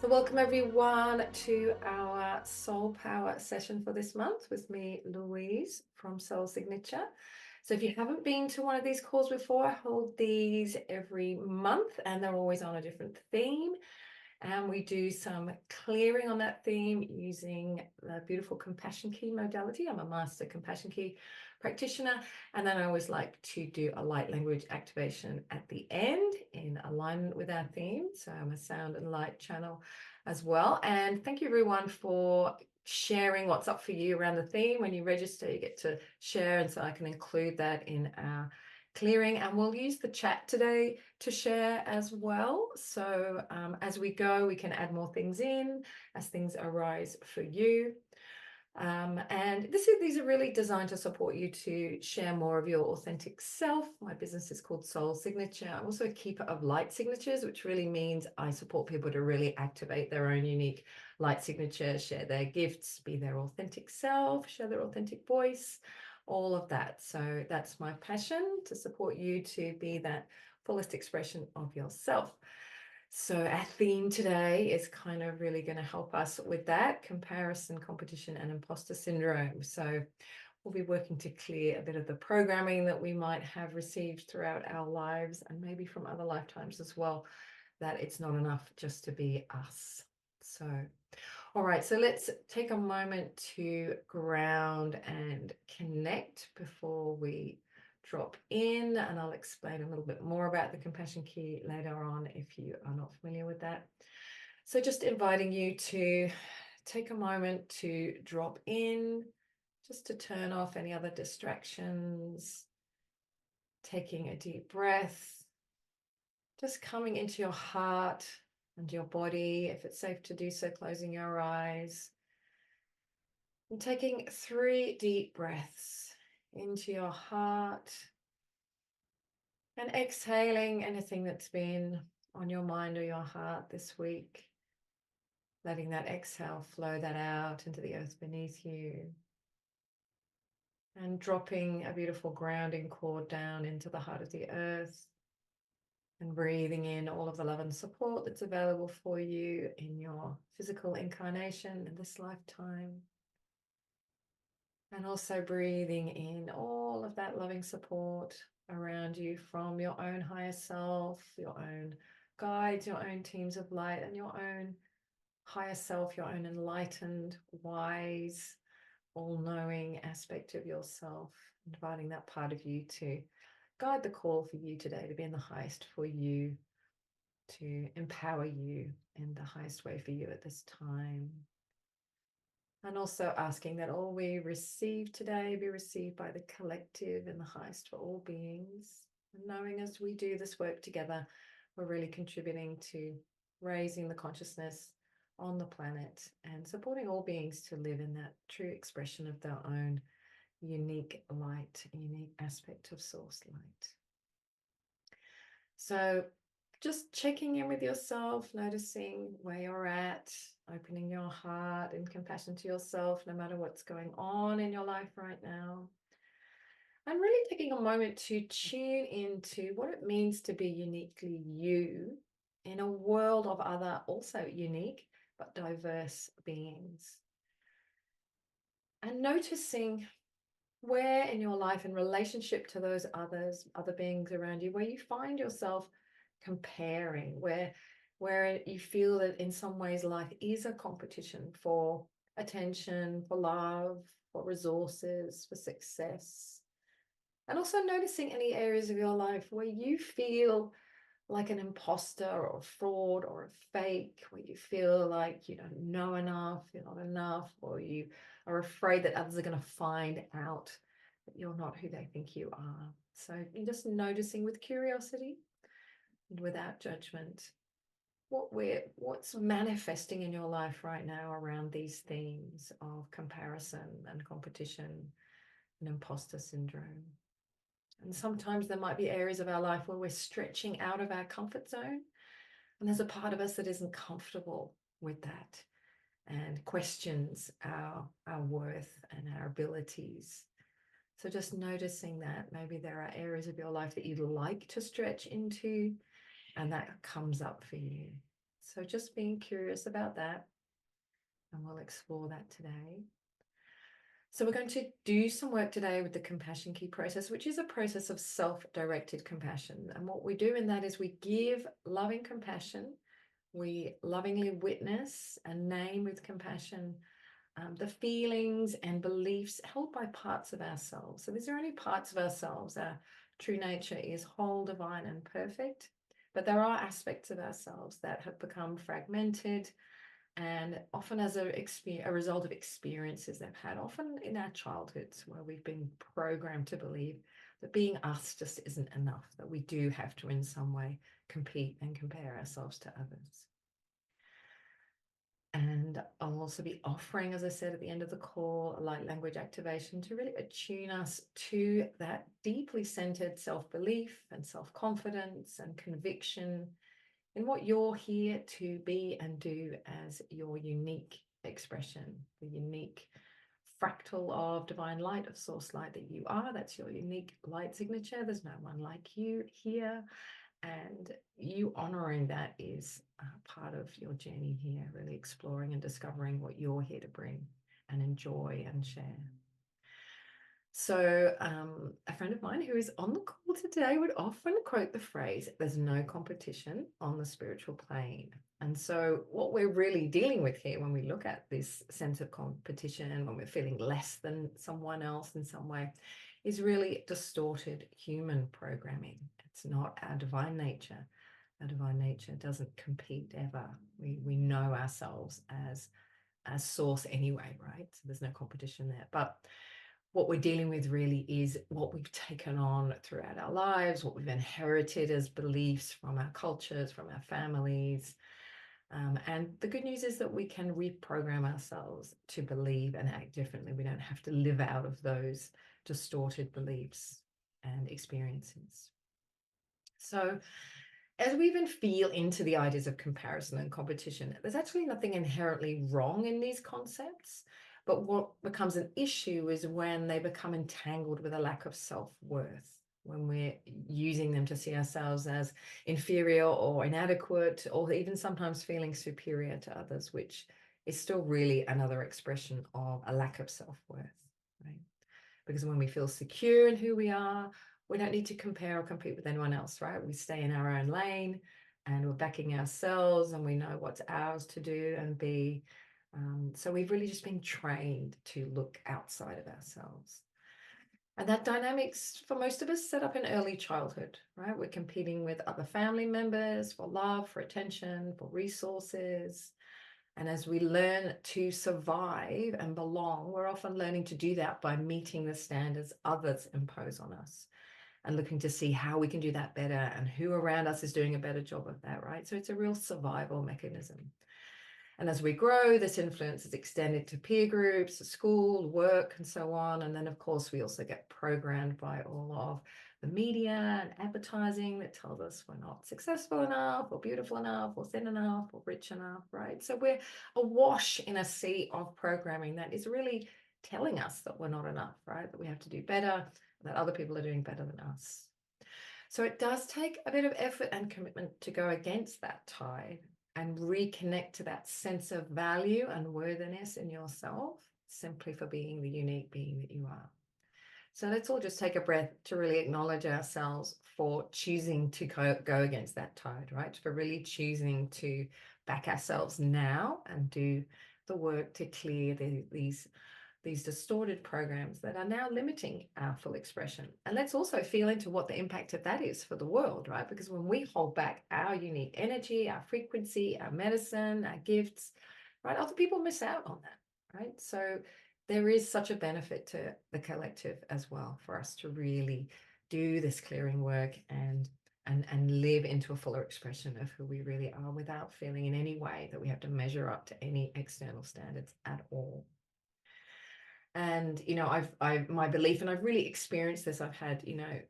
So welcome everyone to our Soul Power session for this month with me, Louise from Soul Signature. So if you haven't been to one of these calls before, I hold these every month and they're always on a different theme. And we do some clearing on that theme using the beautiful compassion key modality. I'm a master compassion key practitioner. And then I always like to do a light language activation at the end in alignment with our theme. So I'm a sound and light channel as well. And thank you everyone for sharing what's up for you around the theme. When you register, you get to share. And so I can include that in our clearing, and we'll use the chat today to share as well. So as we go, we can add more things in as things arise for you. And these are really designed to support you to share more of your authentic self. My business is called Soul Signature. I'm also a keeper of light signatures, which really means I support people to really activate their own unique light signature, share their gifts, be their authentic self, share their authentic voice, all of that. So that's my passion, to support you to be that fullest expression of yourself. So our theme today is kind of really going to help us with that: comparison, competition, and imposter syndrome. So we'll be working to clear a bit of the programming that we might have received throughout our lives, and maybe from other lifetimes as well, that it's not enough just to be us. So all right, so let's take a moment to ground and connect before we drop in, and I'll explain a little bit more about the compassion key later on if you are not familiar with that. So just inviting you to take a moment to drop in, just to turn off any other distractions, taking a deep breath, just coming into your heart and your body, if it's safe to do so, closing your eyes. And taking 3 deep breaths into your heart and exhaling anything that's been on your mind or your heart this week. Letting that exhale flow that out into the earth beneath you. And dropping a beautiful grounding cord down into the heart of the earth. And breathing in all of the love and support that's available for you in your physical incarnation in this lifetime. And also breathing in all of that loving support around you from your own higher self, your own guides, your own teams of light, and your own higher self, your own enlightened, wise, all-knowing aspect of yourself, inviting that part of you to guide the call for you today, to be in the highest for you, to empower you in the highest way for you at this time. And also asking that all we receive today be received by the collective and the highest for all beings. And knowing as we do this work together, we're really contributing to raising the consciousness on the planet and supporting all beings to live in that true expression of their own unique light, unique aspect of source light. So just checking in with yourself, noticing where you're at, opening your heart in compassion to yourself, no matter what's going on in your life right now. And really taking a moment to tune into what it means to be uniquely you in a world of other, also unique, but diverse beings. And noticing where in your life, in relationship to those others, other beings around you, where you find yourself comparing, where you feel that in some ways life is a competition for attention, for love, for resources, for success. And also noticing any areas of your life where you feel like an imposter or a fraud or a fake, where you feel like you don't know enough, you're not enough, or you are afraid that others are going to find out that you're not who they think you are. So you're just noticing with curiosity and without judgment what's manifesting in your life right now around these themes of comparison and competition and imposter syndrome. And sometimes there might be areas of our life where we're stretching out of our comfort zone, and there's a part of us that isn't comfortable with that and questions our worth and our abilities. So just noticing that maybe there are areas of your life that you'd like to stretch into, and that comes up for you. So just being curious about that, and we'll explore that today. So we're going to do some work today with the compassion key process, which is a process of self-directed compassion. And what we do in that is we give loving compassion. We lovingly witness and name with compassion the feelings and beliefs held by parts of ourselves. So these are only parts of ourselves. Our true nature is whole, divine, and perfect. But there are aspects of ourselves that have become fragmented, and often as a result of experiences they've had, often in our childhoods, where we've been programmed to believe that being us just isn't enough, that we do have to in some way compete and compare ourselves to others. And I'll also be offering, as I said at the end of the call, a light language activation to really attune us to that deeply centered self-belief and self-confidence and conviction in what you're here to be and do as your unique expression, the unique fractal of divine light, of source light that you are. That's your unique light signature. There's no one like you here. And you honoring that is part of your journey here, really exploring and discovering what you're here to bring and enjoy and share. So a friend of mine who is on the call today would often quote the phrase, there's no competition on the spiritual plane. And so what we're really dealing with here when we look at this sense of competition, when we're feeling less than someone else in some way, is really distorted human programming. It's not our divine nature. Our divine nature doesn't compete ever. We know ourselves as source anyway, right? So there's no competition there. But what we're dealing with really is what we've taken on throughout our lives, what we've inherited as beliefs from our cultures, from our families. And the good news is that we can reprogram ourselves to believe and act differently. We don't have to live out of those distorted beliefs and experiences. So as we even feel into the ideas of comparison and competition, there's actually nothing inherently wrong in these concepts. But what becomes an issue is when they become entangled with a lack of self-worth, when we're using them to see ourselves as inferior or inadequate, or even sometimes feeling superior to others, which is still really another expression of a lack of self-worth, right? Because when we feel secure in who we are, we don't need to compare or compete with anyone else, right? We stay in our own lane and we're backing ourselves and we know what's ours to do and be. So we've really just been trained to look outside of ourselves. And that dynamics for most of us set up in early childhood, right? We're competing with other family members for love, for attention, for resources. And as we learn to survive and belong, we're often learning to do that by meeting the standards others impose on us and looking to see how we can do that better and who around us is doing a better job of that, right? So it's a real survival mechanism. And as we grow, this influence is extended to peer groups, to school, work, and so on. And then, of course, we also get programmed by all of the media and advertising that tells us we're not successful enough, or beautiful enough, or thin enough, or rich enough, right? So we're awash in a sea of programming that is really telling us that we're not enough, right? That we have to do better, that other people are doing better than us. So it does take a bit of effort and commitment to go against that tide and reconnect to that sense of value and worthiness in yourself, simply for being the unique being that you are. So let's all just take a breath to really acknowledge ourselves for choosing to go against that tide, right? For really choosing to back ourselves now and do the work to clear these distorted programs that are now limiting our full expression. And let's also feel into what the impact of that is for the world, right? Because when we hold back our unique energy, our frequency, our medicine, our gifts, right, other people miss out on that, right? So there is such a benefit to the collective as well for us to really do this clearing work and live into a fuller expression of who we really are without feeling in any way that we have to measure up to any external standards at all. And, you know, I've my belief, and I've really experienced this. I've had, you know,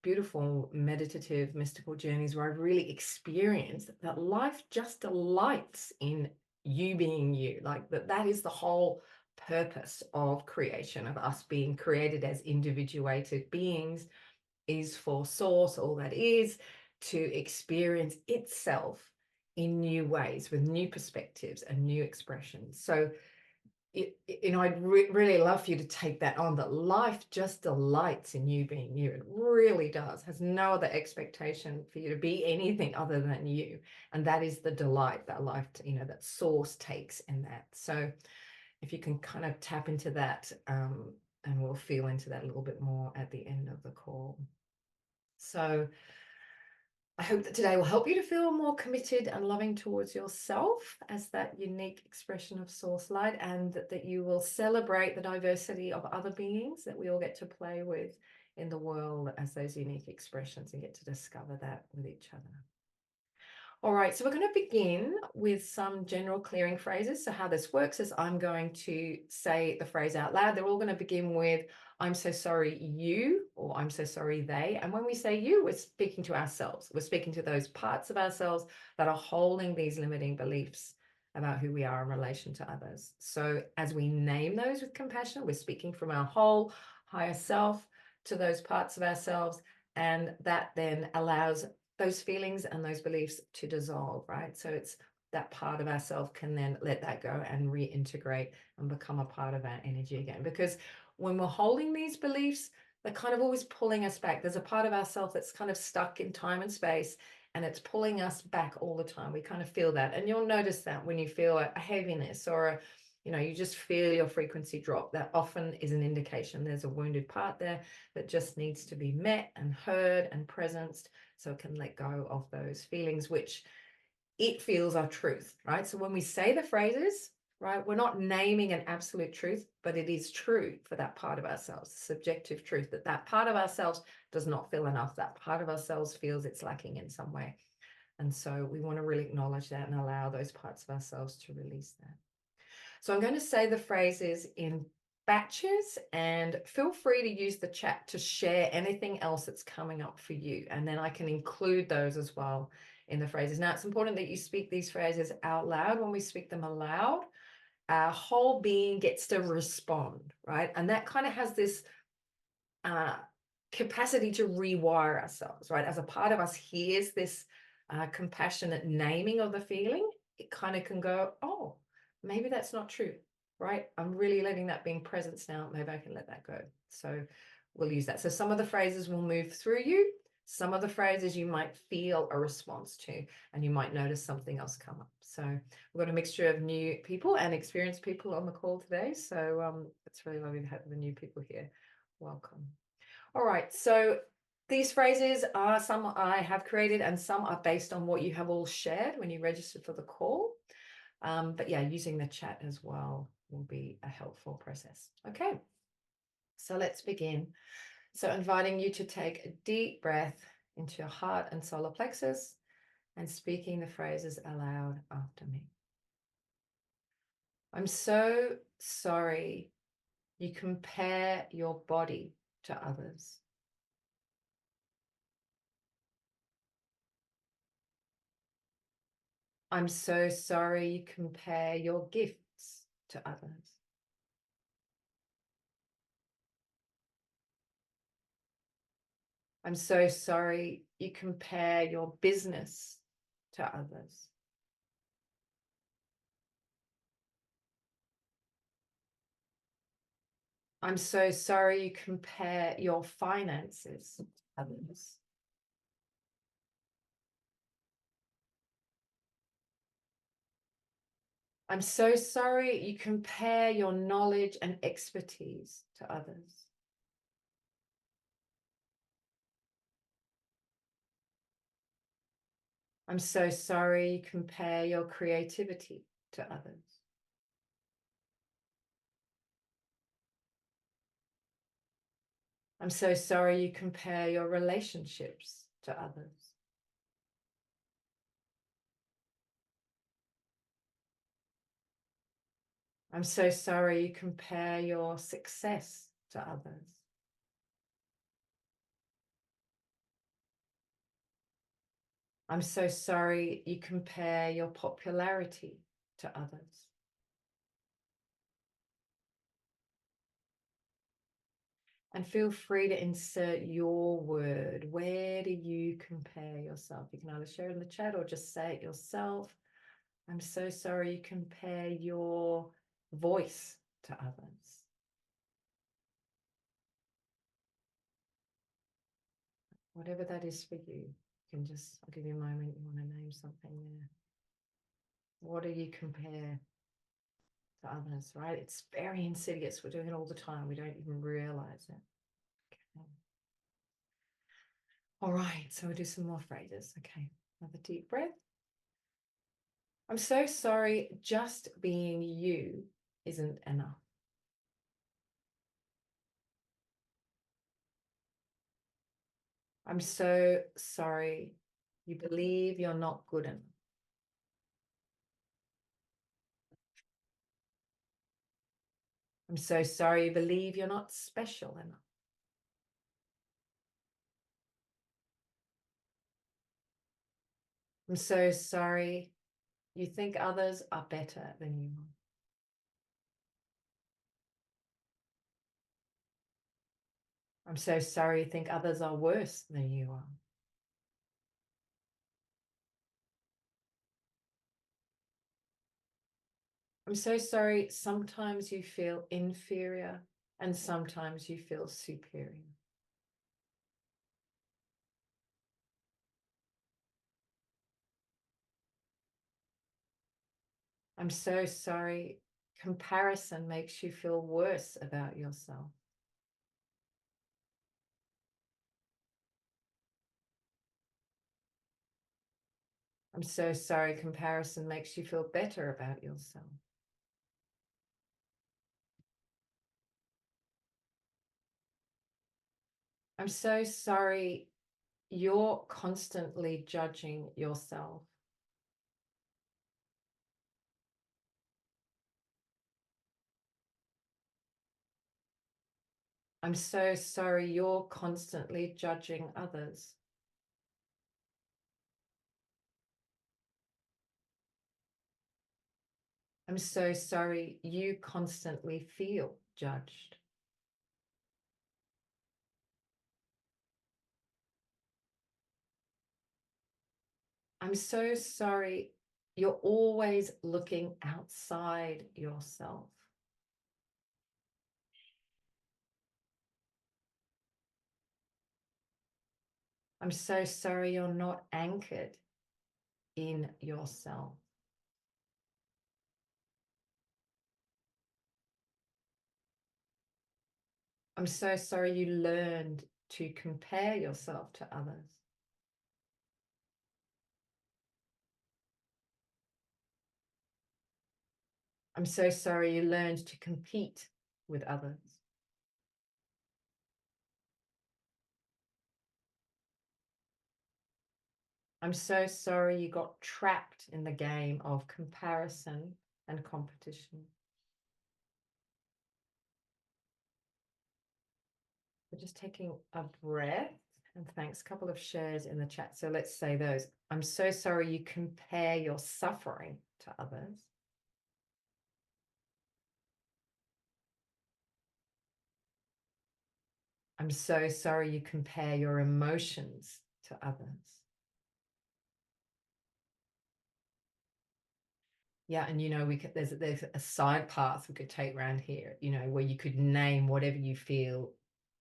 beautiful meditative, mystical journeys where I've really experienced that life just delights in you being you. Like that is the whole purpose of creation, of us being created as individuated beings, is for source, all that is, to experience itself in new ways with new perspectives and new expressions. So I'd really love for you to take that on, that life just delights in you being you. It really does, has no other expectation for you to be anything other than you. And that is the delight that life, that source takes in that. So if you can kind of tap into that, and we'll feel into that a little bit more at the end of the call. So I hope that today will help you to feel more committed and loving towards yourself as that unique expression of source light, and that you will celebrate the diversity of other beings that we all get to play with in the world as those unique expressions, and get to discover that with each other. All right, so we're going to begin with some general clearing phrases. So how this works is I'm going to say the phrase out loud. They're all going to begin with, I'm so sorry you, or I'm so sorry they. And when we say you, we're speaking to ourselves. We're speaking to those parts of ourselves that are holding these limiting beliefs about who we are in relation to others. So as we name those with compassion, we're speaking from our whole higher self to those parts of ourselves. And that then allows those feelings and those beliefs to dissolve, right? So it's that part of ourself can then let that go and reintegrate and become a part of our energy again. Because when we're holding these beliefs, they're kind of always pulling us back. There's a part of ourself that's kind of stuck in time and space, and it's pulling us back all the time. We kind of feel that. And you'll notice that when you feel a heaviness or you just feel your frequency drop, that often is an indication there's a wounded part there that just needs to be met and heard and presenced, so it can let go of those feelings, which it feels are truth, right? So when we say the phrases, right, we're not naming an absolute truth, but it is true for that part of ourselves, subjective truth, that part of ourselves does not feel enough. That part of ourselves feels it's lacking in some way. And so we want to really acknowledge that and allow those parts of ourselves to release that. So I'm going to say the phrases in batches, and feel free to use the chat to share anything else that's coming up for you. And then I can include those as well in the phrases. Now, it's important that you speak these phrases out loud. When we speak them aloud, our whole being gets to respond, right? And that kind of has this capacity to rewire ourselves, right? As a part of us hears this compassionate naming of the feeling, it kind of can go, oh, maybe that's not true, right? I'm really letting that be in presence now. Maybe I can let that go. So we'll use that. So some of the phrases will move through you. Some of the phrases you might feel a response to, and you might notice something else come up. So we've got a mixture of new people and experienced people on the call today. So it's really lovely to have the new people here. Welcome. All right, so these phrases are some I have created and some are based on what you have all shared when you registered for the call. But yeah, using the chat as well will be a helpful process. Okay, so let's begin. So inviting you to take a deep breath into your heart and solar plexus and speaking the phrases aloud after me. I'm so sorry you compare your body to others. I'm so sorry you compare your gifts to others. I'm so sorry you compare your business to others. I'm so sorry you compare your finances to others. I'm so sorry you compare your knowledge and expertise to others. I'm so sorry you compare your creativity to others. I'm so sorry you compare your relationships to others. I'm so sorry you compare your success to others. I'm so sorry you compare your popularity to others. And feel free to insert your word. Where do you compare yourself? You can either share it in the chat or just say it yourself. I'm so sorry you compare your voice to others. Whatever that is for you. You can just, I'll give you a moment. You want to name something there. What do you compare to others, right? It's very insidious. We're doing it all the time. We don't even realize it. Okay. All right, so we'll do some more phrases. Okay, another deep breath. I'm so sorry, just being you isn't enough. I'm so sorry, you believe you're not good enough. I'm so sorry, you believe you're not special enough. I'm so sorry, you think others are better than you are. I'm so sorry, you think others are worse than you are. I'm so sorry, sometimes you feel inferior and sometimes you feel superior. I'm so sorry, comparison makes you feel worse about yourself. I'm so sorry, comparison makes you feel better about yourself. I'm so sorry, you're constantly judging yourself. I'm so sorry, you're constantly judging others. I'm so sorry, you constantly feel judged. I'm so sorry, you're always looking outside yourself. I'm so sorry, you're not anchored in yourself. I'm so sorry you learned to compare yourself to others. I'm so sorry you learned to compete with others. I'm so sorry you got trapped in the game of comparison and competition. We're just taking a breath, and thanks, a couple of shares in the chat. So let's say those. I'm so sorry you compare your suffering to others. I'm so sorry you compare your emotions to others. Yeah, and we could, there's a side path we could take around here, where you could name whatever you feel,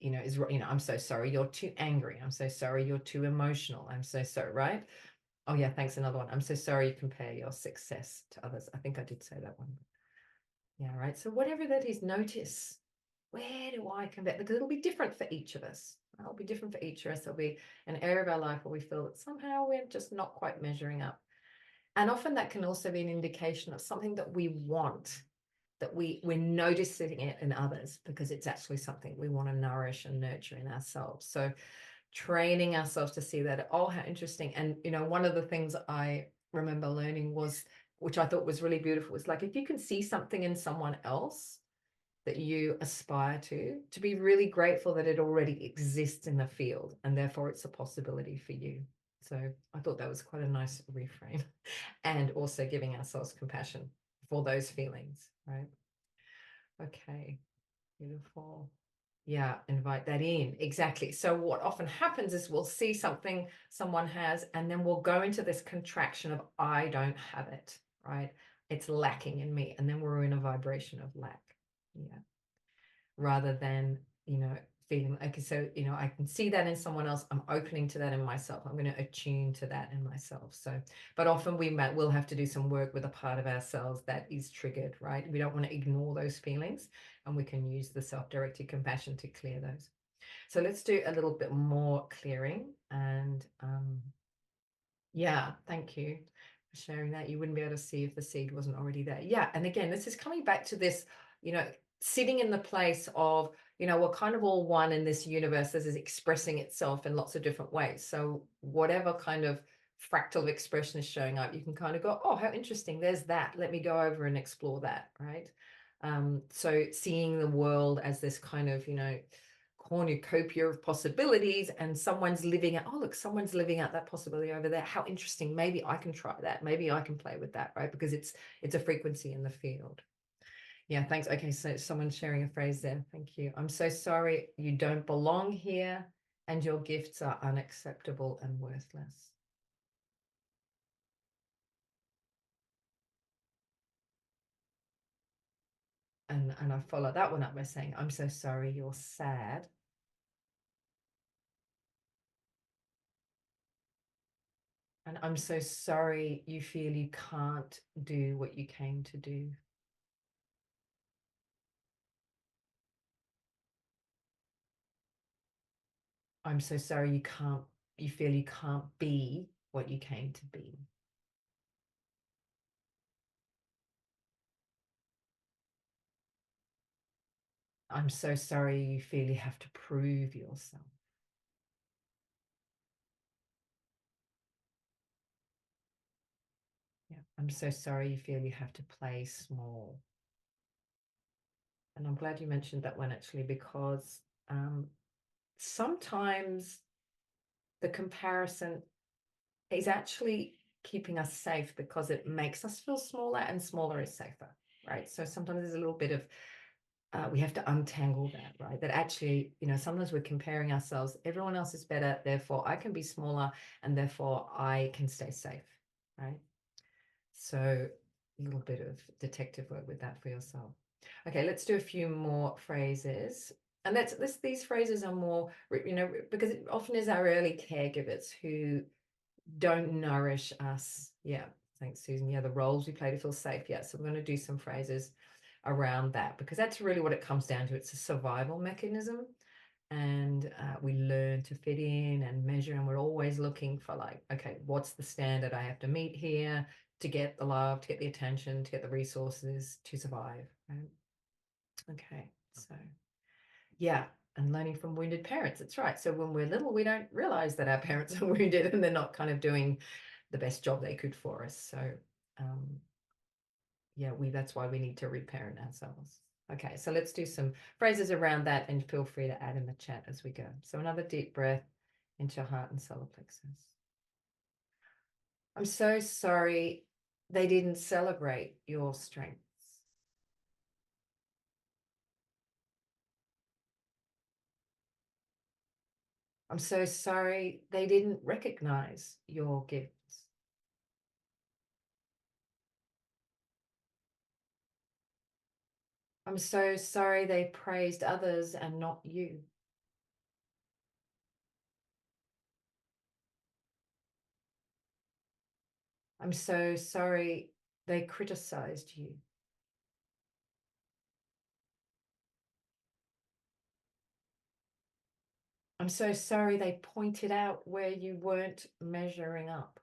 is, I'm so sorry you're too angry. I'm so sorry you're too emotional. I'm so sorry, right? Oh yeah, thanks. Another one. I'm so sorry you compare your success to others. I think I did say that one. Yeah, right. So whatever that is, notice, where do I compare? Because it'll be different for each of us. It'll be different for each of us. There'll be an area of our life where we feel that somehow we're just not quite measuring up. And often that can also be an indication of something that we want, that we're noticing it in others because it's actually something we want to nourish and nurture in ourselves. So training ourselves to see that, oh, how interesting. And, one of the things I remember learning was, which I thought was really beautiful, was like, if you can see something in someone else that you aspire to be really grateful that it already exists in the field and therefore it's a possibility for you. So I thought that was quite a nice reframe, and also giving ourselves compassion for those feelings, right? Okay, beautiful. Yeah, invite that in. Exactly. So what often happens is we'll see something someone has, and then we'll go into this contraction of I don't have it, right? It's lacking in me. And then we're in a vibration of lack. Yeah. Rather than, feeling okay, so, I can see that in someone else. I'm opening to that in myself. I'm going to attune to that in myself. So, but often we'll have to do some work with a part of ourselves that is triggered, right? We don't want to ignore those feelings, and we can use the self-directed compassion to clear those. So let's do a little bit more clearing. And yeah, thank you for sharing that. You wouldn't be able to see if the seed wasn't already there. Yeah. And again, this is coming back to this, you know, sitting in the place of, we're kind of all one in this universe. This is expressing itself in lots of different ways. So whatever kind of fractal expression is showing up, you can kind of go, oh, how interesting. There's that. Let me go over and explore that. Right. So seeing the world as this kind of, cornucopia of possibilities, and someone's living out, oh look, someone's living out that possibility over there, how interesting, maybe I can try that, maybe I can play with that, right? Because it's a frequency in the field. Yeah, thanks. Okay, so someone's sharing a phrase there. Thank you. I'm so sorry you don't belong here, and your gifts are unacceptable and worthless. And I follow that one up by saying, I'm so sorry you're sad, and I'm so sorry you feel you can't do what you came to do. I'm so sorry you feel you can't be what you came to be. I'm so sorry you feel you have to prove yourself. Yeah. I'm so sorry you feel you have to play small. And I'm glad you mentioned that one, actually, because sometimes the comparison is actually keeping us safe, because it makes us feel smaller, and smaller is safer, right? So sometimes there's a little bit of we have to untangle that, right? That actually, sometimes we're comparing ourselves. Everyone else is better, therefore I can be smaller, and therefore I can stay safe, right? So a little bit of detective work with that for yourself. Okay, let's do a few more phrases. And these phrases are more, because it often is our early caregivers who don't nourish us. Yeah, thanks, Susan. Yeah, the roles we play to feel safe. Yeah, so we're going to do some phrases around that, because that's really what it comes down to. It's a survival mechanism, and we learn to fit in and measure, and we're always looking for, like, okay, what's the standard I have to meet here to get the love, to get the attention, to get the resources to survive, right? Okay, so yeah. And learning from wounded parents. That's right. So when we're little, we don't realize that our parents are wounded, and they're not kind of doing the best job they could for us. So um, yeah, that's why we need to reparent ourselves. Okay, so let's do some phrases around that, and feel free to add in the chat as we go. So another deep breath into your heart and solar plexus. I'm so sorry they didn't celebrate your strengths. I'm so sorry they didn't recognize your gifts. I'm so sorry they praised others and not you. I'm so sorry they criticized you. I'm so sorry they pointed out where you weren't measuring up.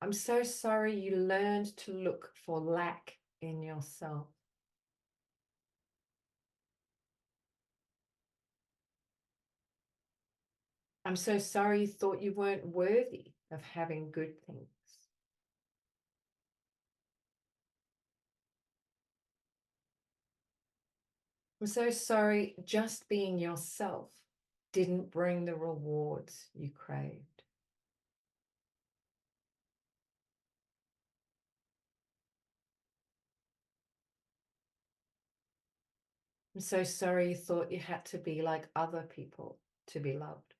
I'm so sorry you learned to look for lack in yourself. I'm so sorry you thought you weren't worthy of having good things. I'm so sorry just being yourself didn't bring the rewards you craved. I'm so sorry you thought you had to be like other people to be loved.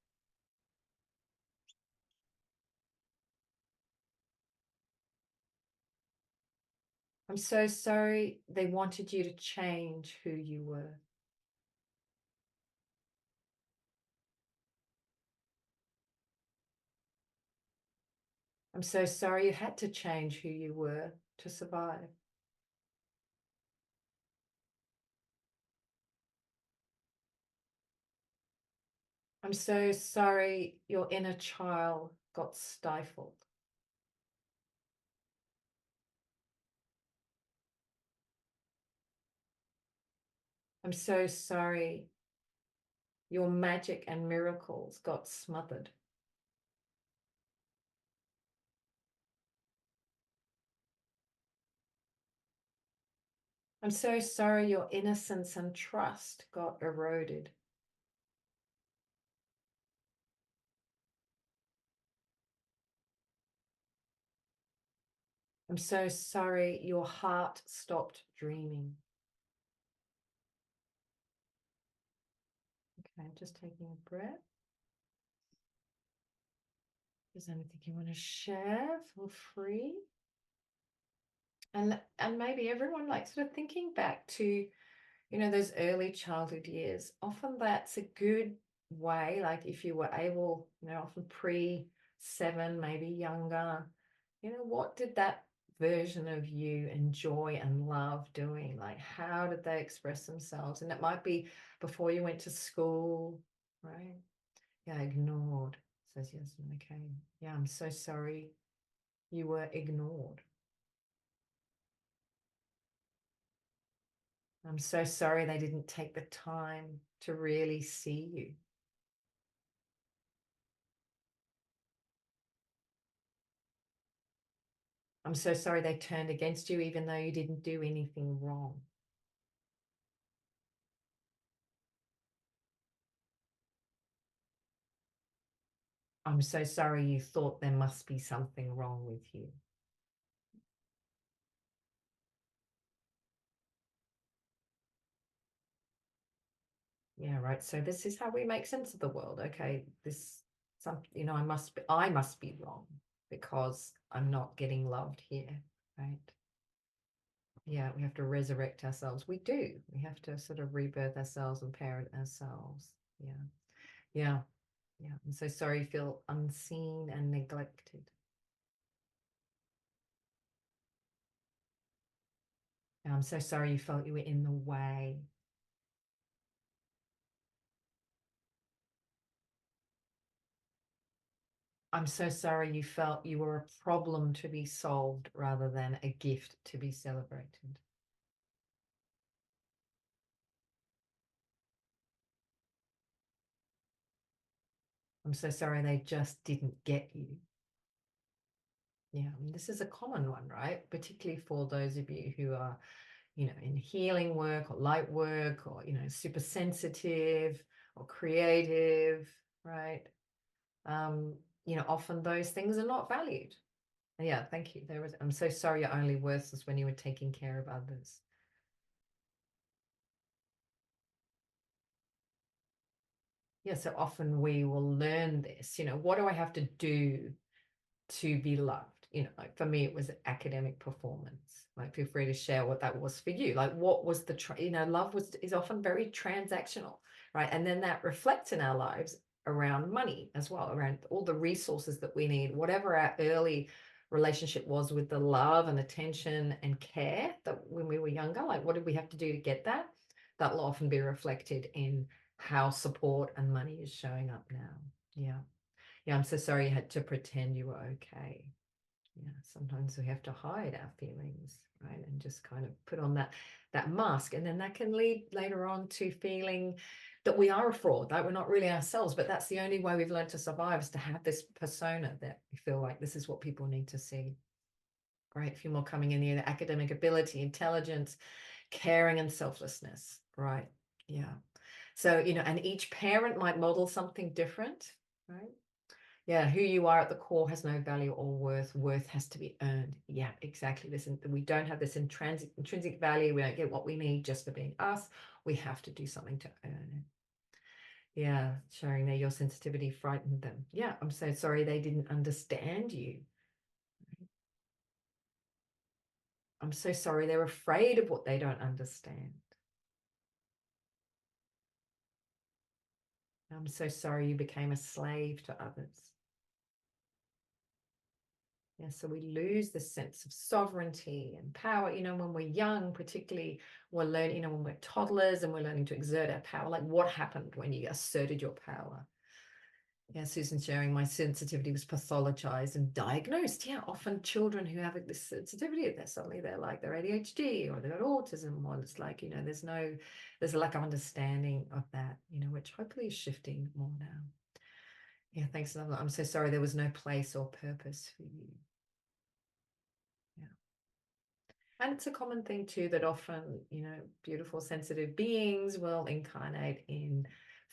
I'm so sorry they wanted you to change who you were. I'm so sorry you had to change who you were to survive. I'm so sorry your inner child got stifled. I'm so sorry your magic and miracles got smothered. I'm so sorry your innocence and trust got eroded. I'm so sorry your heart stopped dreaming. Okay, just taking a breath. Is there anything you want to share? Feel free. And maybe everyone, like, sort of thinking back to, those early childhood years. Often that's a good way, like if you were able, often pre-7, maybe younger, what did that version of you enjoy and love doing? Like, how did they express themselves? And it might be before you went to school, right? Yeah, ignored, says Yasmin. Okay. Yeah, I'm so sorry you were ignored. I'm so sorry they didn't take the time to really see you. I'm so sorry they turned against you even though you didn't do anything wrong. I'm so sorry you thought there must be something wrong with you. Yeah, right. So this is how we make sense of the world. Okay, I must be wrong because I'm not getting loved here, right? Yeah, we have to resurrect ourselves. We do. We have to sort of rebirth ourselves and parent ourselves. Yeah. Yeah. Yeah. I'm so sorry you feel unseen and neglected. I'm so sorry you felt you were in the way. I'm so sorry you felt you were a problem to be solved rather than a gift to be celebrated. I'm so sorry they just didn't get you. Yeah, and this is a common one, right? Particularly for those of you who are, in healing work or light work or, super sensitive or creative, right? Um, often those things are not valued. Yeah, thank you. I'm so sorry you're only worthless when you were taking care of others. Yeah, so often we will learn this, what do I have to do to be loved? Like for me, it was academic performance. Like, feel free to share what that was for you. Like, what was love is often very transactional, right? And then that reflects in our lives around money as well, around all the resources that we need, whatever our early relationship was with the love and attention and care that when we were younger, like what did we have to do to get that? That will often be reflected in how support and money is showing up now. Yeah. Yeah, I'm so sorry you had to pretend you were okay. Yeah, sometimes we have to hide our feelings, right? And just kind of put on that mask. And then that can lead later on to feeling that we are a fraud, that we're not really ourselves. But that's the only way we've learned to survive, is to have this persona that we feel like this is what people need to see. Great. A few more coming in here. Academic ability, intelligence, caring, and selflessness. Right. Yeah. So, and each parent might model something different, right? Yeah, who you are at the core has no value or worth. Worth has to be earned. Yeah, exactly. We don't have this intrinsic value. We don't get what we need just for being us. we have to do something to earn it. Yeah, sharing that your sensitivity frightened them. Yeah, I'm so sorry they didn't understand you. I'm so sorry they're afraid of what they don't understand. I'm so sorry you became a slave to others. Yeah, so we lose the sense of sovereignty and power. When we're young, particularly, we're learning, when we're toddlers and we're learning to exert our power. Like, what happened when you asserted your power? Yeah, Susan's sharing, my sensitivity was pathologized and diagnosed. Yeah, often children who have this sensitivity, they're like they're ADHD or they've got autism, or it's like, there's a lack of understanding of that, which hopefully is shifting more now. Yeah, thanks. I'm so sorry there was no place or purpose for you. Yeah. And it's a common thing too that often, beautiful, sensitive beings will incarnate in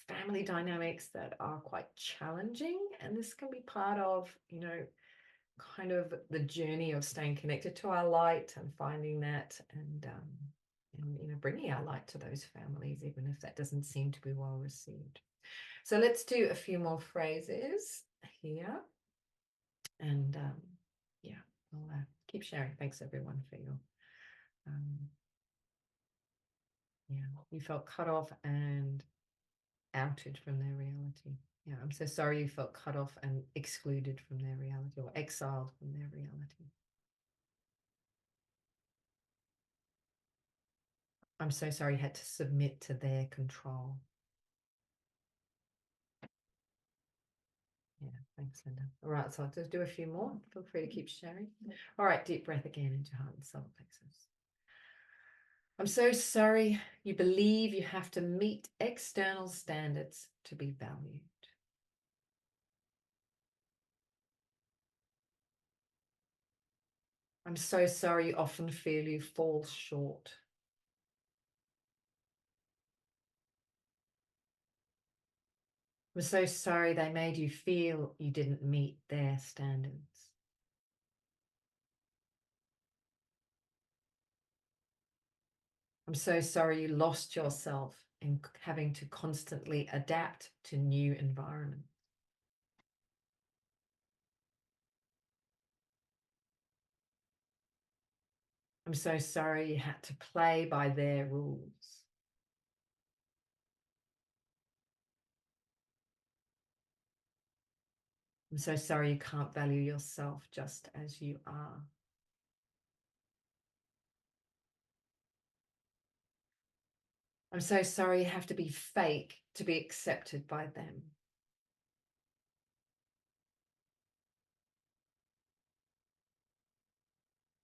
family dynamics that are quite challenging. And this can be part of, kind of the journey of staying connected to our light and finding that and bringing our light to those families, even if that doesn't seem to be well received. So let's do a few more phrases here. And yeah, I'll keep sharing. Thanks everyone for your yeah, you felt cut off and outed from their reality. Yeah, I'm so sorry you felt cut off and excluded from their reality or exiled from their reality. I'm so sorry you had to submit to their control. Yeah, thanks, Linda. All right, so I'll just do a few more. Feel free to keep sharing. All right, deep breath again into heart and solar plexus. I'm so sorry you believe you have to meet external standards to be valued. I'm so sorry you often feel you fall short. I'm so sorry they made you feel you didn't meet their standards. I'm so sorry you lost yourself in having to constantly adapt to new environments. I'm so sorry you had to play by their rules. I'm so sorry you can't value yourself just as you are. I'm so sorry you have to be fake to be accepted by them.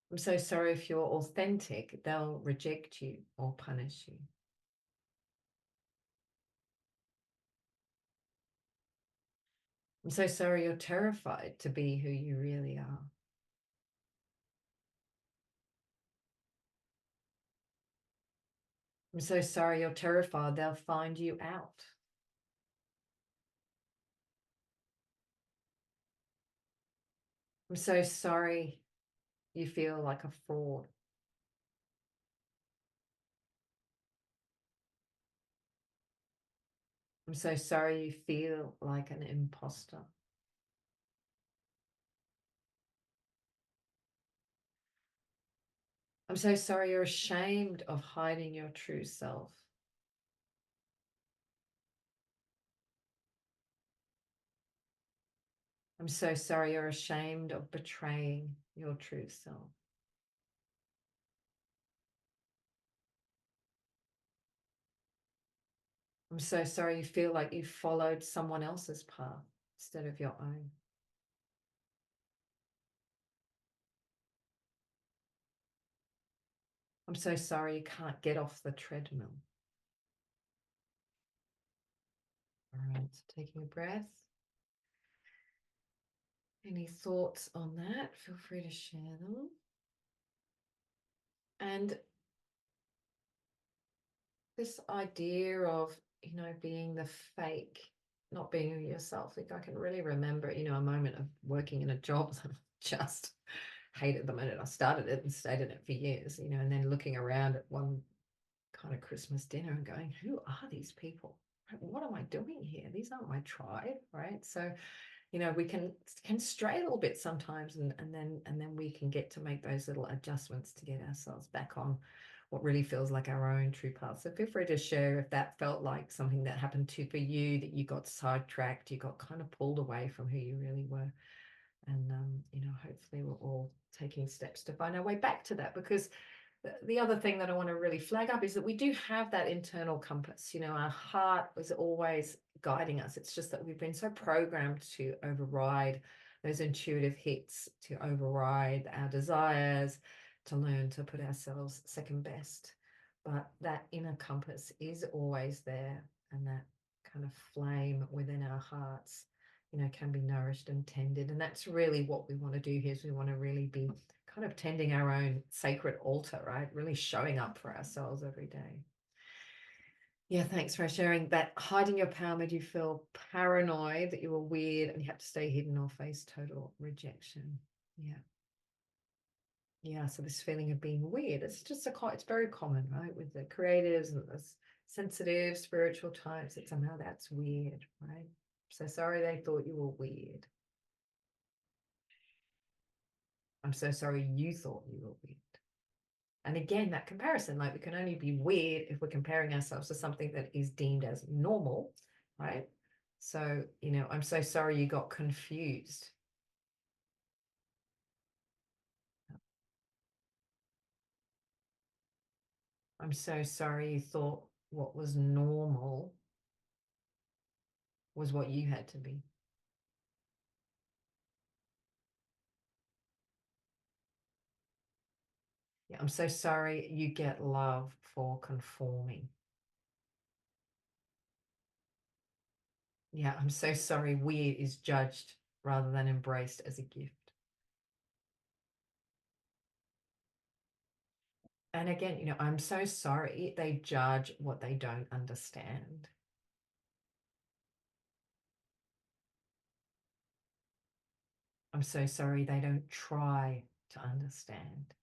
I'm so sorry if you're authentic, they'll reject you or punish you. I'm so sorry you're terrified to be who you really are. I'm so sorry you're terrified they'll find you out. I'm so sorry you feel like a fraud. I'm so sorry you feel like an imposter. I'm so sorry you're ashamed of hiding your true self. I'm so sorry you're ashamed of betraying your true self. I'm so sorry you feel like you followed someone else's path instead of your own. I'm so sorry you can't get off the treadmill. All right, taking a breath. Any thoughts on that? Feel free to share them. And this idea of, being the fake, not being yourself. Like, I can really remember, a moment of working in a job that I just hated the minute I started it and stayed in it for years, and then looking around at one kind of Christmas dinner and going, who are these people? What am I doing here? These aren't my tribe, right? So, we can stray a little bit sometimes, and then we can get to make those little adjustments to get ourselves back on what really feels like our own true path. So feel free to share if that felt like something that happened to for you, that you got sidetracked, you got kind of pulled away from who you really were. And hopefully we're all taking steps to find our way back to that, because the other thing that I want to really flag up is that we do have that internal compass. Our heart is always guiding us. It's just that we've been so programmed to override those intuitive hits, to override our desires, to learn to put ourselves second best. But that inner compass is always there, and that kind of flame within our hearts, can be nourished and tended. And that's really what we want to do here, is we want to really be kind of tending our own sacred altar, right? Really showing up for ourselves every day. Yeah, thanks for sharing that. Hiding your power made you feel paranoid that you were weird and you had to stay hidden or face total rejection. Yeah. Yeah, so this feeling of being weird, it's very common, right? With the creatives and the sensitive spiritual types, that somehow that's weird, right? So sorry they thought you were weird. I'm so sorry you thought you were weird. And again, that comparison, like, we can only be weird if we're comparing ourselves to something that is deemed as normal, right? So, I'm so sorry you got confused. I'm so sorry you thought what was normal was what you had to be. Yeah, I'm so sorry you get love for conforming. Yeah, I'm so sorry weird is judged rather than embraced as a gift. And again, I'm so sorry they judge what they don't understand. I'm so sorry they don't try to understand.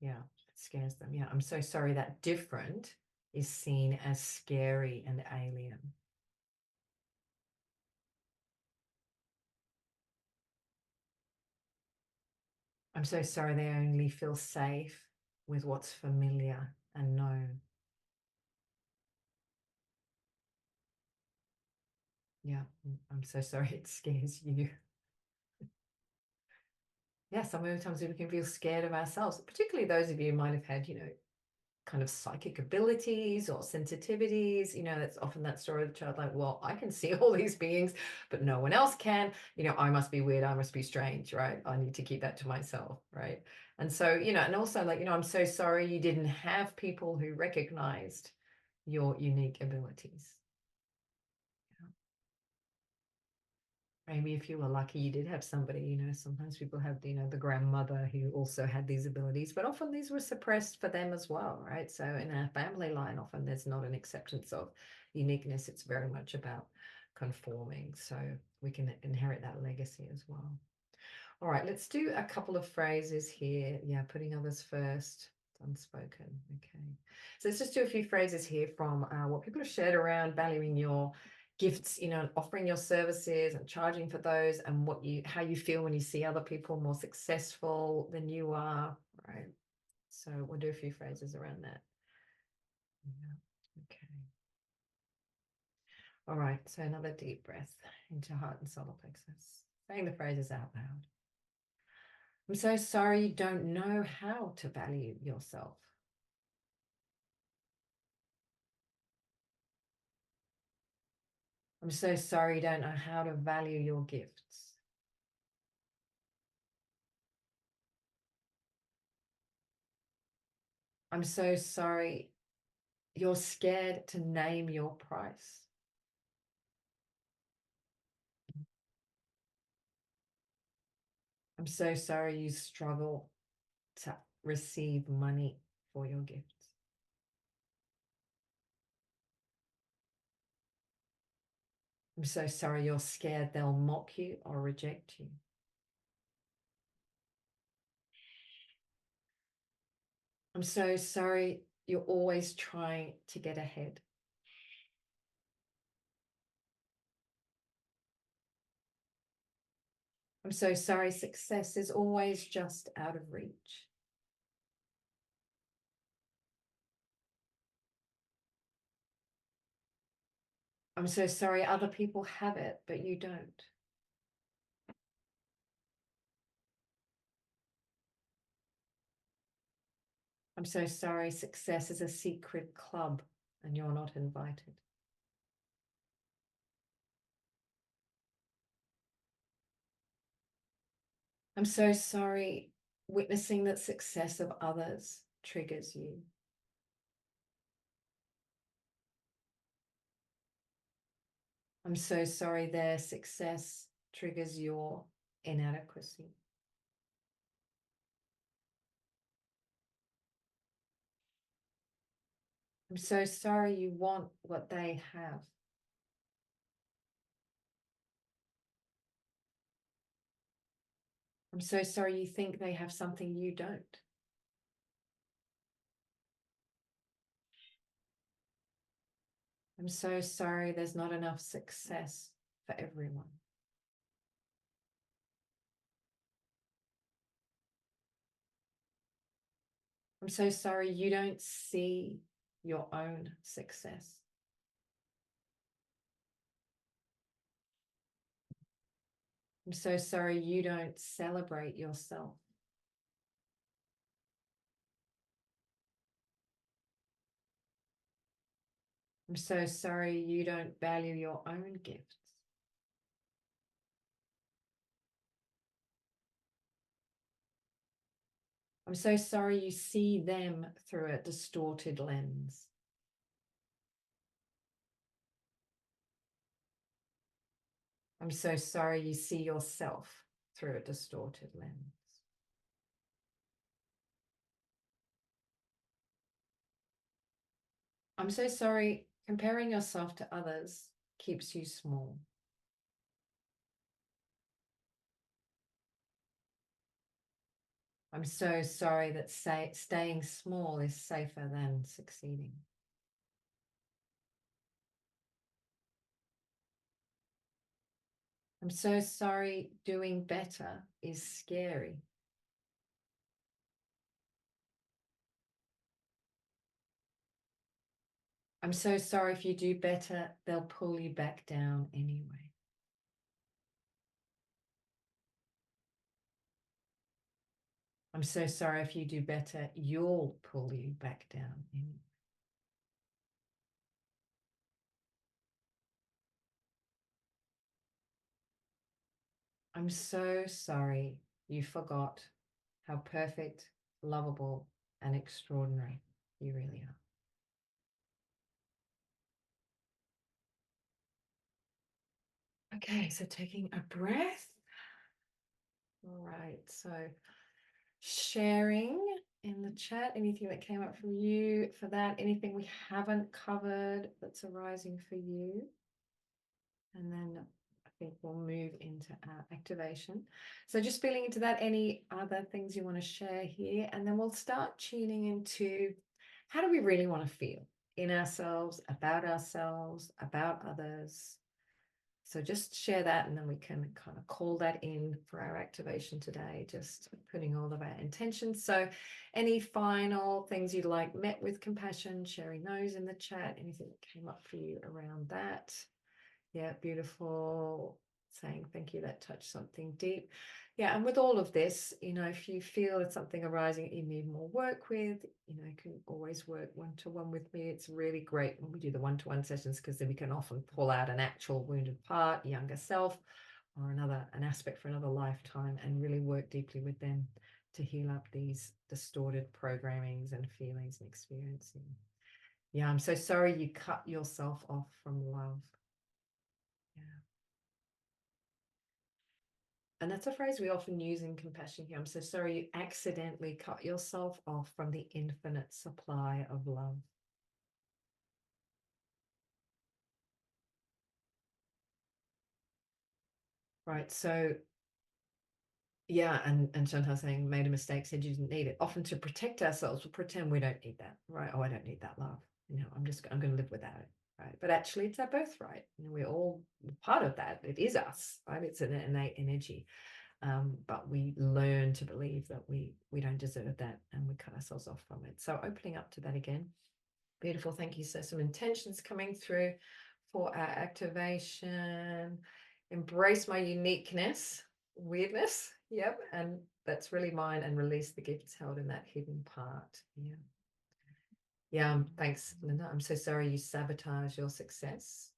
Yeah, it scares them. Yeah, I'm so sorry that different is seen as scary and alien. I'm so sorry they only feel safe with what's familiar and known. Yeah, I'm so sorry it scares you. Yeah, some of the times we can feel scared of ourselves, particularly those of you who might have had, kind of psychic abilities or sensitivities. That's often that story of the child, like, well, I can see all these beings, but no one else can. I must be weird, I must be strange, right? I need to keep that to myself, right? And so, and also, like, I'm so sorry you didn't have people who recognized your unique abilities. Maybe if you were lucky, you did have somebody, sometimes people have, the grandmother who also had these abilities, but often these were suppressed for them as well, right? So in our family line, often there's not an acceptance of uniqueness. It's very much about conforming. So we can inherit that legacy as well. All right, let's do a couple of phrases here. Yeah, putting others first. Unspoken. Okay. So let's just do a few phrases here from what people have shared around valuing your gifts, and offering your services and charging for those, and how you feel when you see other people more successful than you are, right? So we'll do a few phrases around that. Yeah. Okay. All right. So another deep breath into heart and solar plexus. Saying the phrases out loud. I'm so sorry you don't know how to value yourself. I'm so sorry you don't know how to value your gifts. I'm so sorry you're scared to name your price. I'm so sorry you struggle to receive money for your gifts. I'm so sorry you're scared they'll mock you or reject you. I'm so sorry. You're always trying to get ahead. I'm so sorry. Success is always just out of reach. I'm so sorry. Other people have it, but you don't. I'm so sorry. Success is a secret club and you're not invited. I'm so sorry. Witnessing the success of others triggers you. I'm so sorry. Their success triggers your inadequacy. I'm so sorry you want what they have. I'm so sorry you think they have something you don't. I'm so sorry there's not enough success for everyone. I'm so sorry you don't see your own success. I'm so sorry you don't celebrate yourself. I'm so sorry you don't value your own gifts. I'm so sorry you see them through a distorted lens. I'm so sorry you see yourself through a distorted lens. I'm so sorry comparing yourself to others keeps you small. I'm so sorry that staying small is safer than succeeding. I'm so sorry doing better is scary. I'm so sorry if you do better, they'll pull you back down anyway. I'm so sorry if you do better, you'll pull you back down anyway. I'm so sorry you forgot how perfect, lovable, and extraordinary you really are. Okay, so taking a breath. All right, so sharing in the chat anything that came up from you for that, anything we haven't covered that's arising for you. And then I think we'll move into our activation. So just feeling into that, any other things you want to share here, and then we'll start tuning into how do we really want to feel in ourselves, about others. So just share that, and then we can kind of call that in for our activation today, just putting all of our intentions. So any final things you'd like met with compassion, sharing those in the chat, anything that came up for you around that. Yeah, beautiful. Saying thank you, that touched something deep. Yeah, and with all of this, if you feel it's something arising that you need more work with, you can always work one-to-one with me. It's really great when we do the one-to-one sessions because then we can often pull out an actual wounded part, younger self, or an aspect for another lifetime, and really work deeply with them to heal up these distorted programmings and feelings and experiencing. Yeah, I'm so sorry you cut yourself off from love. Yeah. And that's a phrase we often use in compassion here. I'm so sorry you accidentally cut yourself off from the infinite supply of love. Right. So Yeah, and Chantal saying made a mistake, said you didn't need it. Often to protect ourselves, we'll pretend we don't need that, right? Oh, I don't need that love. I'm going to live without it, right? But actually, it's our birthright. We're all part of that. It is us, right? It's an innate energy. But we learn to believe that we don't deserve that, and we cut ourselves off from it. So opening up to that again. Beautiful, thank you. So some intentions coming through for our activation. Embrace my uniqueness, weirdness. Yep. And that's really mine, and release the gifts held in that hidden part. Yeah. Yeah. Thanks, Linda. I'm so sorry you sabotage your success.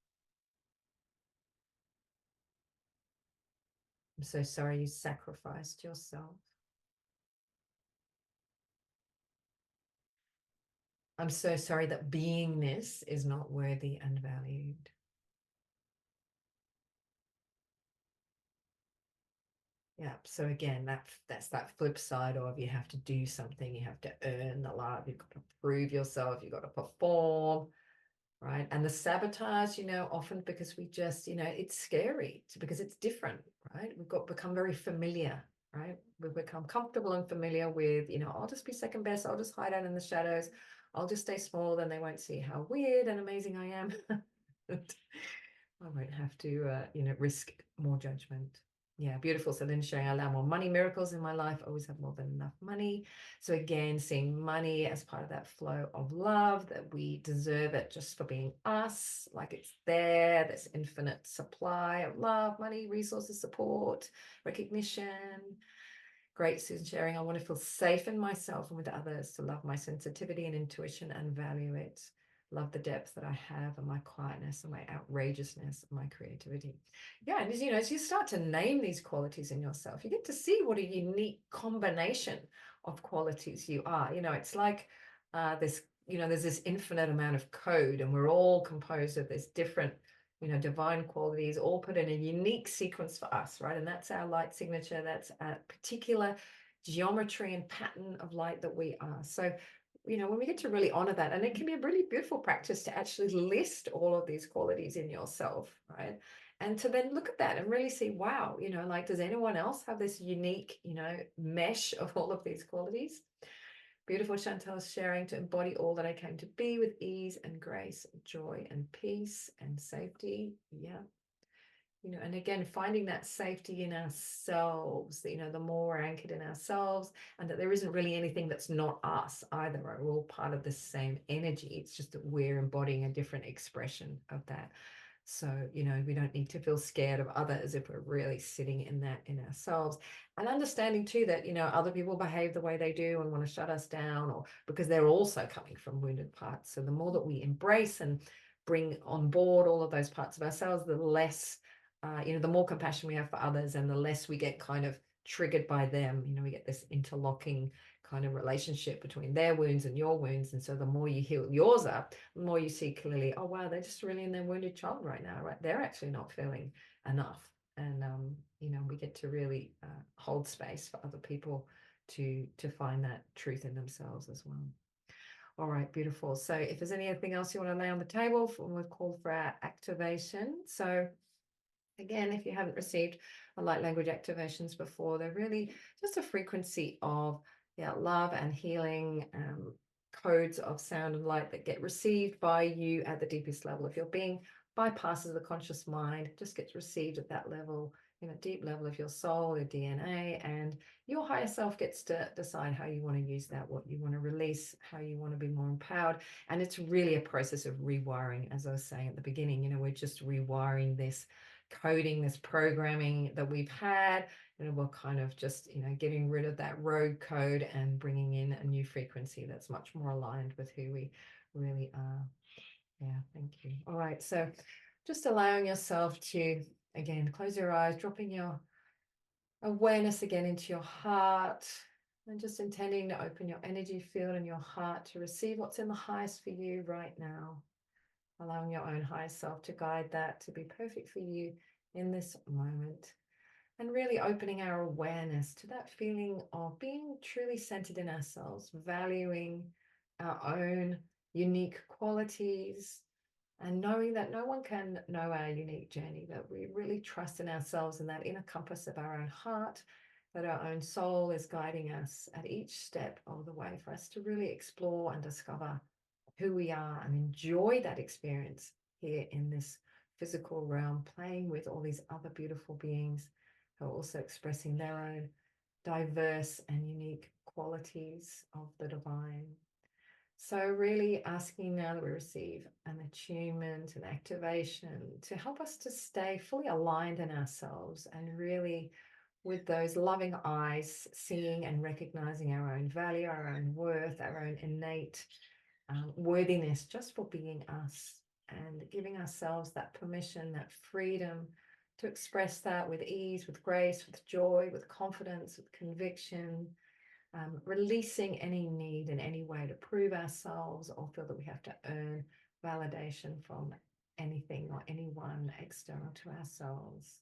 I'm so sorry you sacrificed yourself. I'm so sorry that beingness is not worthy and valued. Yeah. So again, that's that flip side of you have to do something, you have to earn the love, you've got to prove yourself, you've got to perform, right? And the sabotage, often because we just, it's scary because it's different, right? We've got become very familiar, right? We've become comfortable and familiar with, I'll just be second best, I'll just hide out in the shadows, I'll just stay small, then they won't see how weird and amazing I am. I won't have to, risk more judgment. Yeah, beautiful. So then sharing, I allow more money miracles in my life. I always have more than enough money. So again, seeing money as part of that flow of love, that we deserve it just for being us, like it's there. There's infinite supply of love, money, resources, support, recognition. Great, Susan, sharing. I want to feel safe in myself and with others, to love my sensitivity and intuition and value it. Love the depth that I have, and my quietness and my outrageousness and my creativity. Yeah, and as you start to name these qualities in yourself, you get to see what a unique combination of qualities you are. It's like there's this infinite amount of code, and we're all composed of this different divine qualities, all put in a unique sequence for us, right? And that's our light signature. That's a particular geometry and pattern of light that we are. So, when we get to really honor that, and it can be a really beautiful practice to actually list all of these qualities in yourself, right? And to then look at that and really see, wow, like, does anyone else have this unique, mesh of all of these qualities? Beautiful. Chantal sharing, to embody all that I came to be with ease and grace, joy and peace and safety. Yeah. And again, finding that safety in ourselves, the more we're anchored in ourselves, and that there isn't really anything that's not us either, right? We're all part of the same energy. It's just that we're embodying a different expression of that. So, we don't need to feel scared of others if we're really sitting in that in ourselves, and understanding too that, other people behave the way they do and want to shut us down, or because they're also coming from wounded parts. So the more that we embrace and bring on board all of those parts of ourselves, the less, the more compassion we have for others, and the less we get kind of triggered by them. We get this interlocking kind of relationship between their wounds and your wounds. And so the more you heal yours up, the more you see clearly, oh, wow, they're just really in their wounded child right now, right? They're actually not feeling enough. And, we get to really hold space for other people to find that truth in themselves as well. All right, beautiful. So if there's anything else you want to lay on the table, we've called for our activation. So again, if you haven't received a light language activations before, they're really just a frequency of love and healing, codes of sound and light that get received by you at the deepest level. If your being bypasses the conscious mind, it just gets received at that level, deep level of your soul, your DNA, and your higher self gets to decide how you want to use that, what you want to release, how you want to be more empowered. And it's really a process of rewiring, as I was saying at the beginning. We're just rewiring this coding, this programming that we've had, we're kind of just getting rid of that rogue code and bringing in a new frequency that's much more aligned with who we really are. Yeah, thank you. All right, so just allowing yourself to, again, close your eyes, dropping your awareness again into your heart, and just intending to open your energy field and your heart to receive what's in the highest for you right now. Allowing your own higher self to guide that to be perfect for you in this moment. And really opening our awareness to that feeling of being truly centered in ourselves, valuing our own unique qualities, and knowing that no one can know our unique journey, that we really trust in ourselves and that inner compass of our own heart, that our own soul is guiding us at each step of the way for us to really explore and discover who we are and enjoy that experience here in this physical realm, playing with all these other beautiful beings who are also expressing their own diverse and unique qualities of the divine. So really asking now that we receive an attunement, an activation to help us to stay fully aligned in ourselves and really with those loving eyes, seeing and recognizing our own value, our own worth, our own innate worthiness just for being us, and giving ourselves that permission, that freedom to express that with ease, with grace, with joy, with confidence, with conviction, releasing any need in any way to prove ourselves or feel that we have to earn validation from anything or anyone external to ourselves.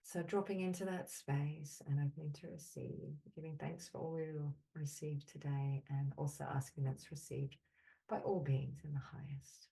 So dropping into that space and opening to receive, giving thanks for all we will receive today, and also asking that's received by all beings in the highest.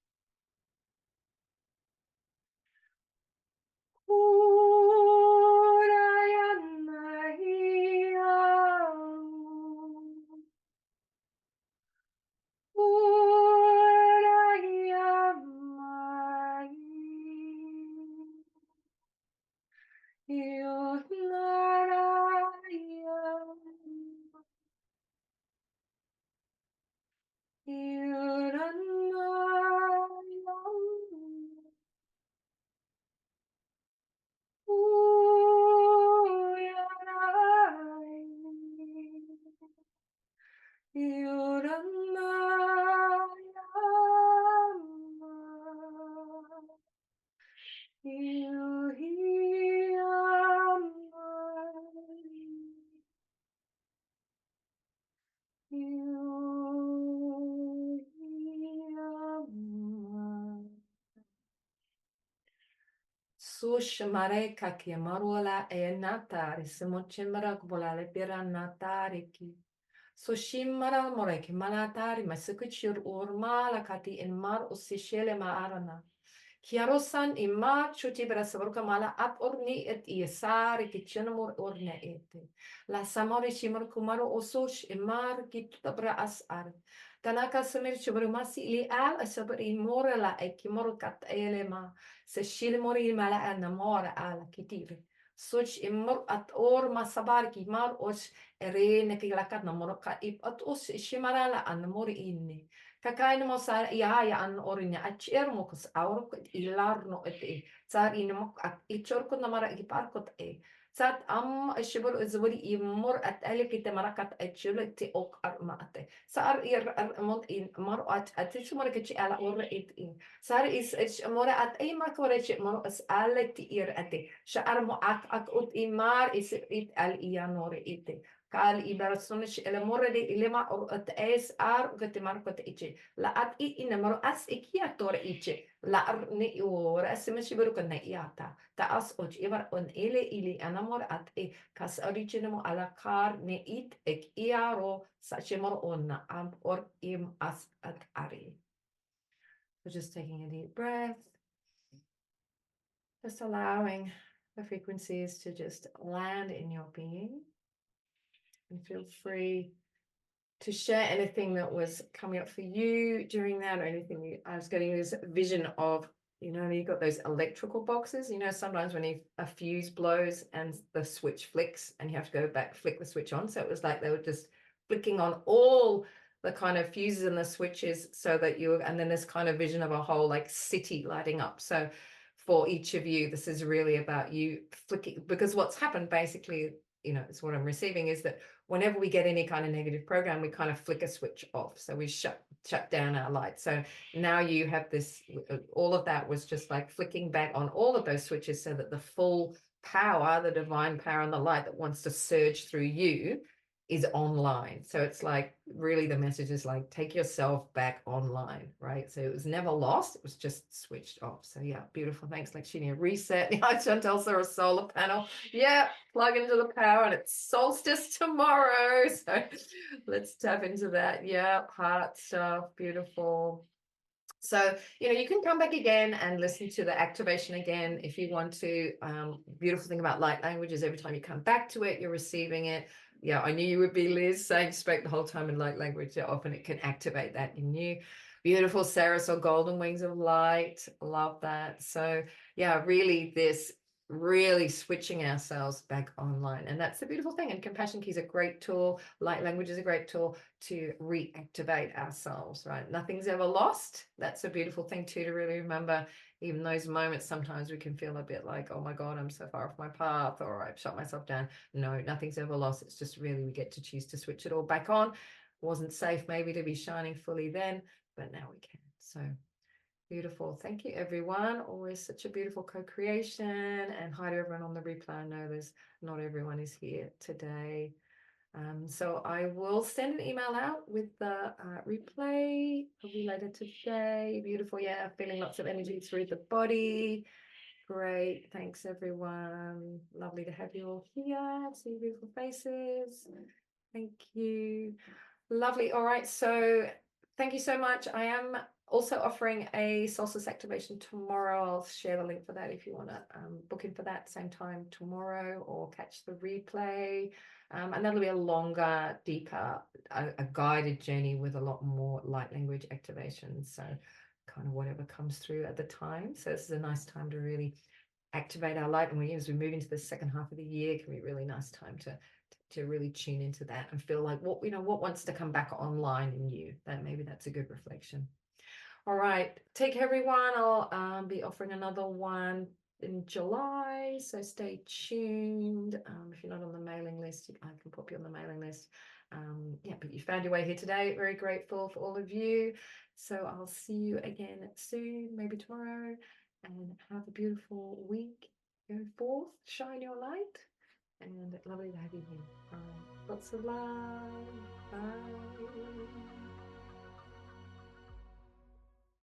Sush mareka ki marola e natari simochimara bolale pira natari ki. Sushimara moreki manatari masikuchir urmala kati in mar usishele maarana. Chiarosan imar chuti brasavorka mala ap orni et iesari ki chenamur orne ete. La samori chimur kumaro ososh imar ki tutabra asar. Tanaka samir chubrumasi ili al asabri morala e kimor kat elema. Se shilmori mala anamora ala kitire. Such imur at or masabar ki mar os erene ki lakat namoro ka ip at os shimarala anamori inni. Kakain mo sa ihaya an orinya at chier mo kus auro ko ilar no ete. Sar inamok at ichor ko namara iparkot e. Sat shibur zuri imur at elikite marakat at chulete ok arma ate. Sar ir armot in mar at chumara kichi ala or it in. Sar is mora at ay makorech mo as aleti ir ate. Shar mo ak ut imar is it al ianore ite. Kal ibarasonish elemore de ilema or at es ar gatimar kot ichi. La at I inamaro as ikiator ichi. La ar ne ora simeshiberu kan iata. Ta as och ivar on ele ili anamor at e kas originamo ala kar ne it ek iaro sachemor onna am or im as at ari. So just taking a deep breath, just allowing the frequencies to just land in your being, and feel free to share anything that was coming up for you during that, or anything. I was getting this vision of, you got those electrical boxes, sometimes when a fuse blows and the switch flicks and you have to go back, flick the switch on. So it was like they were just flicking on all the kind of fuses and the switches so that and then this kind of vision of a whole like city lighting up. So for each of you, this is really about you flicking, because what's happened basically, it's what I'm receiving is that whenever we get any kind of negative program, we kind of flick a switch off. So we shut down our light. So now you have this, all of that was just like flicking back on all of those switches so that the full power, the divine power and the light that wants to surge through you is online. So it's like really the message is like, take yourself back online, right? So it was never lost, it was just switched off. So yeah, beautiful. Thanks, Lakshmi. Reset. Yeah, Chantel's a solar panel. Yeah, plug into the power, and it's solstice tomorrow. So let's tap into that. Yeah, heart stuff. Beautiful. So, you can come back again and listen to the activation again if you want to. Beautiful thing about light language is every time you come back to it, you're receiving it. Yeah, I knew you would be, Liz, saying spoke the whole time in light language. Yeah, often it can activate that in you. Beautiful, Sarah, so golden wings of light. Love that. So, yeah, really, this really switching ourselves back online. And that's the beautiful thing. And compassion key is a great tool. Light language is a great tool to reactivate ourselves, right? Nothing's ever lost. That's a beautiful thing too to really remember. Even those moments, sometimes we can feel a bit like, oh my God, I'm so far off my path, or I've shut myself down. No, nothing's ever lost. It's just really we get to choose to switch it all back on. Wasn't safe maybe to be shining fully then, but now we can. So beautiful. Thank you, everyone. Always such a beautiful co-creation. And hi to everyone on the replay. I know there's not everyone is here today. So I will send an email out with the replay probably later today. Beautiful. Yeah, feeling lots of energy through the body. Great. Thanks, everyone. Lovely to have you all here. See your beautiful faces. Thank you. Lovely. All right. So thank you so much. I am also offering a solstice activation tomorrow. I'll share the link for that if you want to book in for that same time tomorrow or catch the replay. And that'll be a longer, deeper, a guided journey with a lot more light language activations. So kind of whatever comes through at the time. So this is a nice time to really activate our light. And as we move into the second half of the year, it can be a really nice time to really tune into that and feel like what wants to come back online in you. That maybe that's a good reflection. All right, take care, everyone. I'll be offering another one in July, so stay tuned. If you're not on the mailing list, I can pop you on the mailing list. Yeah, but you found your way here today. Very grateful for all of you. So I'll see you again soon, maybe tomorrow, and have a beautiful week. Go forth, shine your light, and lovely to have you here. All right, lots of love. Bye.